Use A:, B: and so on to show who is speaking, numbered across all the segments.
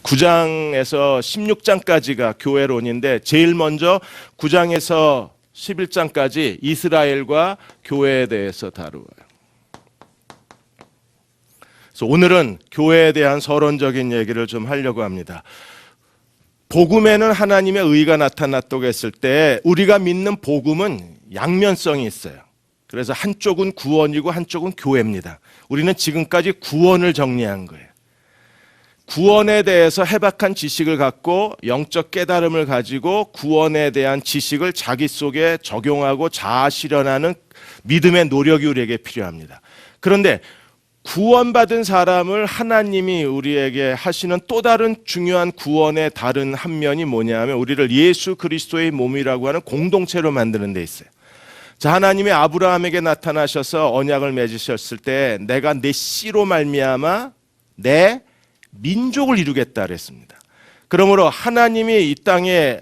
A: 9장에서 16장까지가 교회론인데 제일 먼저 9장에서 11장까지 이스라엘과 교회에 대해서 다루어요. 그래서 오늘은 교회에 대한 서론적인 얘기를 좀 하려고 합니다. 복음에는 하나님의 의가 나타났다고 했을 때 우리가 믿는 복음은 양면성이 있어요. 그래서 한쪽은 구원이고 한쪽은 교회입니다. 우리는 지금까지 구원을 정리한 거예요. 구원에 대해서 해박한 지식을 갖고 영적 깨달음을 가지고 구원에 대한 지식을 자기 속에 적용하고 자아 실현하는 믿음의 노력이 우리에게 필요합니다. 그런데 구원받은 사람을 하나님이 우리에게 하시는 또 다른 중요한 구원의 다른 한 면이 뭐냐면 우리를 예수 그리스도의 몸이라고 하는 공동체로 만드는 데 있어요. 자, 하나님이 아브라함에게 나타나셔서 언약을 맺으셨을 때 내가 내 씨로 말미암아 내 민족을 이루겠다 그랬습니다. 그러므로 하나님이 이 땅에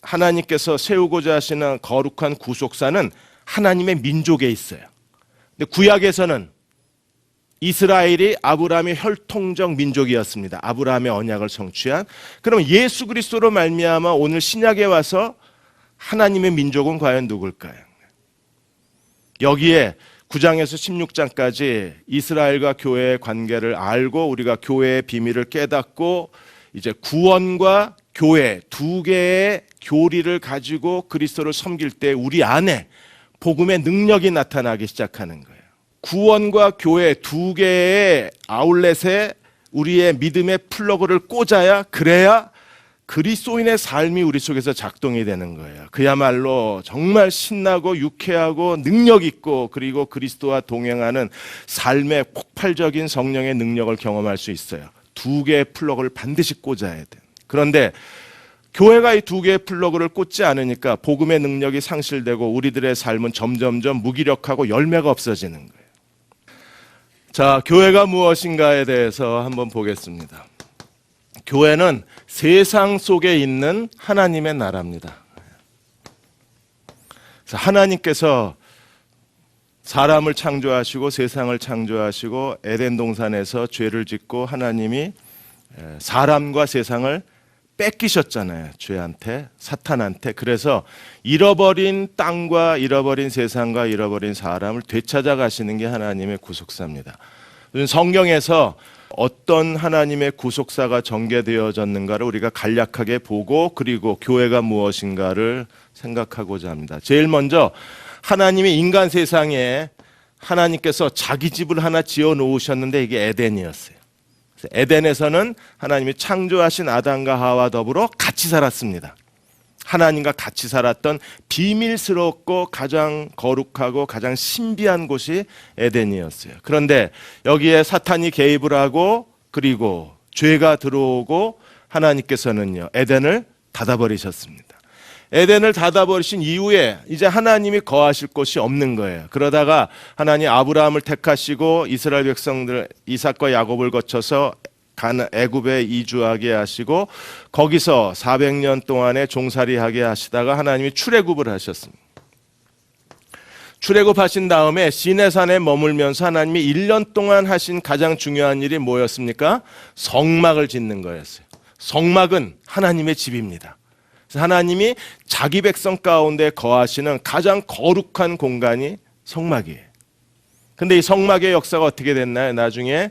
A: 하나님께서 세우고자 하시는 거룩한 구속사는 하나님의 민족에 있어요. 근데 구약에서는 이스라엘이 아브라함의 혈통적 민족이었습니다. 아브라함의 언약을 성취한. 그러면 예수 그리스도로 말미암아 오늘 신약에 와서 하나님의 민족은 과연 누굴까요? 여기에 9장에서 16장까지 이스라엘과 교회의 관계를 알고 우리가 교회의 비밀을 깨닫고 이제 구원과 교회 두 개의 교리를 가지고 그리스도를 섬길 때 우리 안에 복음의 능력이 나타나기 시작하는 거예요. 구원과 교회 두 개의 아울렛에 우리의 믿음의 플러그를 꽂아야 그래야 그리스도인의 삶이 우리 속에서 작동이 되는 거예요. 그야말로 정말 신나고 유쾌하고 능력 있고 그리고 그리스도와 동행하는 삶의 폭발적인 성령의 능력을 경험할 수 있어요. 두 개의 플러그를 반드시 꽂아야 돼. 그런데 교회가 이 두 개의 플러그를 꽂지 않으니까 복음의 능력이 상실되고 우리들의 삶은 점점점 무기력하고 열매가 없어지는 거예요. 자, 교회가 무엇인가에 대해서 한번 보겠습니다. 교회는 세상 속에 있는 하나님의 나라입니다. 그래서 하나님께서 사람을 창조하시고 세상을 창조하시고 에덴 동산에서 죄를 짓고 하나님이 사람과 세상을 뺏기셨잖아요. 죄한테, 사탄한테. 그래서 잃어버린 땅과 잃어버린 세상과 잃어버린 사람을 되찾아 가시는 게 하나님의 구속사입니다. 성경에서 어떤 하나님의 구속사가 전개되어졌는가를 우리가 간략하게 보고 그리고 교회가 무엇인가를 생각하고자 합니다. 제일 먼저 하나님이 인간 세상에 하나님께서 자기 집을 하나 지어 놓으셨는데 이게 에덴이었어요. 에덴에서는 하나님이 창조하신 아담과 하와 더불어 같이 살았습니다. 하나님과 같이 살았던 비밀스럽고 가장 거룩하고 가장 신비한 곳이 에덴이었어요. 그런데 여기에 사탄이 개입을 하고 그리고 죄가 들어오고 하나님께서는요 에덴을 닫아버리셨습니다. 에덴을 닫아버리신 이후에 이제 하나님이 거하실 곳이 없는 거예요. 그러다가 하나님 아브라함을 택하시고 이스라엘 백성들 이삭과 야곱을 거쳐서 애굽에 이주하게 하시고 거기서 400년 동안에 종살이하게 하시다가 하나님이 출애굽을 하셨습니다. 출애굽하신 다음에 시내산에 머물면서 하나님이 1년 동안 하신 가장 중요한 일이 뭐였습니까? 성막을 짓는 거였어요. 성막은 하나님의 집입니다. 그래서 하나님이 자기 백성 가운데 거하시는 가장 거룩한 공간이 성막이에요. 근데 이 성막의 역사가 어떻게 됐나요? 나중에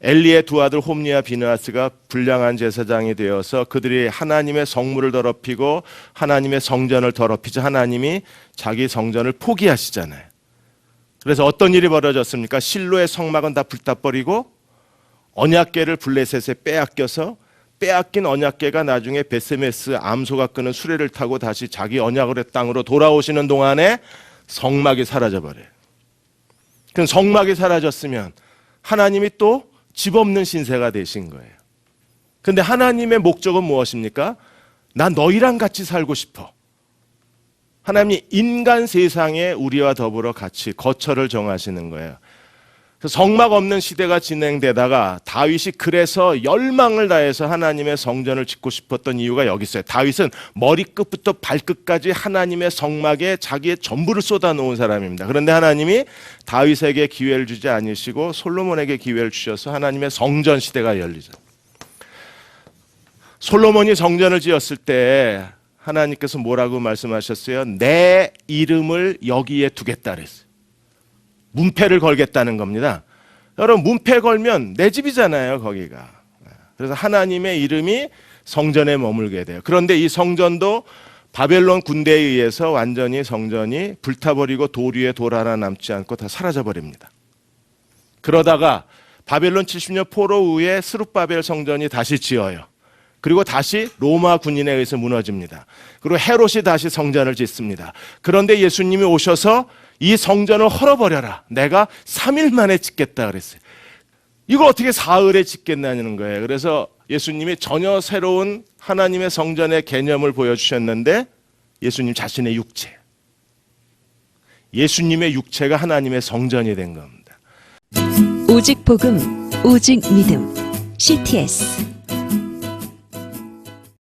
A: 엘리의 두 아들 홈리와 비느하스가 불량한 제사장이 되어서 그들이 하나님의 성물을 더럽히고 하나님의 성전을 더럽히자 하나님이 자기 성전을 포기하시잖아요. 그래서 어떤 일이 벌어졌습니까? 실로의 성막은 다 불타버리고 언약궤를 블레셋에 빼앗겨서 빼앗긴 언약궤가 나중에 베세메스 암소가 끄는 수레를 타고 다시 자기 언약의 땅으로 돌아오시는 동안에 성막이 사라져버려요. 그럼 성막이 사라졌으면 하나님이 또 집 없는 신세가 되신 거예요. 그런데 하나님의 목적은 무엇입니까? 난 너희랑 같이 살고 싶어. 하나님이 인간 세상에 우리와 더불어 같이 거처를 정하시는 거예요. 성막 없는 시대가 진행되다가 다윗이 그래서 열망을 다해서 하나님의 성전을 짓고 싶었던 이유가 여기 있어요. 다윗은 머리끝부터 발끝까지 하나님의 성막에 자기의 전부를 쏟아놓은 사람입니다. 그런데 하나님이 다윗에게 기회를 주지 않으시고 솔로몬에게 기회를 주셔서 하나님의 성전 시대가 열리죠. 솔로몬이 성전을 지었을 때 하나님께서 뭐라고 말씀하셨어요? 내 이름을 여기에 두겠다 그랬어요. 문패를 걸겠다는 겁니다. 여러분, 문패 걸면 내 집이잖아요, 거기가. 그래서 하나님의 이름이 성전에 머물게 돼요. 그런데 이 성전도 바벨론 군대에 의해서 완전히 성전이 불타버리고 돌 위에 돌 하나 남지 않고 다 사라져버립니다. 그러다가 바벨론 70년 포로 후에 스룹바벨 성전이 다시 지어요. 그리고 다시 로마 군인에 의해서 무너집니다. 그리고 헤롯이 다시 성전을 짓습니다. 그런데 예수님이 오셔서 이 성전을 헐어버려라. 내가 3일 만에 짓겠다 그랬어요. 이거 어떻게 사흘에 짓겠냐는 거예요. 그래서 예수님이 전혀 새로운 하나님의 성전의 개념을 보여주셨는데 예수님 자신의 육체. 예수님의 육체가 하나님의 성전이 된 겁니다.
B: 오직 복음, 오직 믿음. CTS